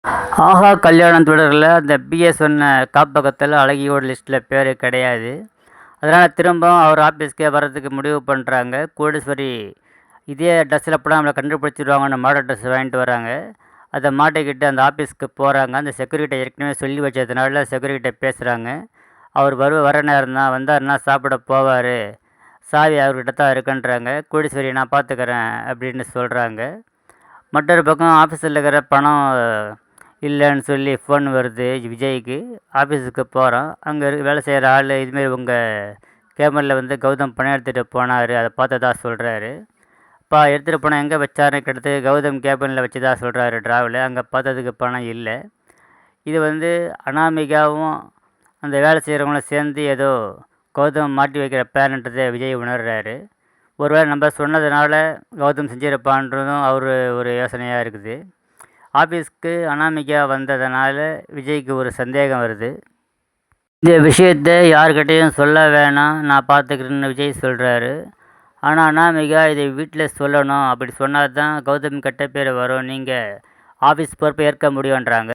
ஆஹா கல்யாணம் தொடரில் அந்த பிஎஸ் சொன்ன காப்பகத்தில் அழகியோட லிஸ்ட்டில் பேர் கிடையாது. அதனால் திரும்பவும் அவர் ஆஃபீஸ்க்கே வர்றதுக்கு முடிவு பண்ணுறாங்க. கோடீஸ்வரி இதே ட்ரெஸ்ஸில் போனால் நம்மளை கண்டுபிடிச்சிடுவாங்கன்னு மாடல் ட்ரெஸ் வாங்கிட்டு வராங்க. அதை மாட்டிக்கிட்டு அந்த ஆஃபீஸ்க்கு போகிறாங்க. அந்த செக்யூரிட்டி ஏற்கனவே சொல்லி வச்சதுனால செக்யூரிட்டி பேசுகிறாங்க. அவர் வர நேரம் தான், வந்தாருன்னா சாப்பிட போவார், சாவி அவர்கிட்ட தான் இருக்குன்றாங்க. கோடீஸ்வரி நான் பார்த்துக்கிறேன் அப்படின்னு சொல்கிறாங்க. மற்றொரு பக்கம் ஆஃபீஸில் இருக்கிற பணம் இல்லைன்னு சொல்லி ஃபோன் வருது விஜய்க்கு. ஆஃபீஸுக்கு போகிறான். அங்கே வேலை செய்கிற ஆள் இதுமாரி உங்கள் கேபினில் கௌதம் பணம் எடுத்துகிட்டு போனார், அதை பார்த்ததா சொல்கிறாரு. எடுத்துகிட்டு போனால் எங்கே வச்சாருன்னு கேட்டது கௌதம் கேபினில் வச்சதா சொல்கிறாரு ட்ராவில். அங்கே பார்த்ததுக்கு பணம் இல்லை. இது அனாமிகாவும் அந்த வேலை செய்கிறவங்களும் சேர்ந்து ஏதோ கௌதம் மாட்டி வைக்கிற பிளான்ன்றதை விஜய் உணர்றாரு. ஒருவேளை நம்ம சொன்னதுனால கௌதம் செஞ்சிருப்பான்றதும் ஒரு யோசனையாக இருக்குது. ஆஃபீஸ்க்கு அனாமிகா வந்ததுனால விஜய்க்கு ஒரு சந்தேகம் வருது. இந்த விஷயத்தை யார்கிட்டையும் சொல்ல வேணாம், நான் பார்த்துக்கிறேன்னு விஜய் சொல்கிறாரு. ஆனால் அனாமிகா இதை வீட்டில் சொல்லணும், அப்படி சொன்னால் தான் கௌதம் கெட்ட பேர் வரும், நீங்கள் ஆஃபீஸ் பொறுப்பை ஏற்க முடியுன்றாங்க.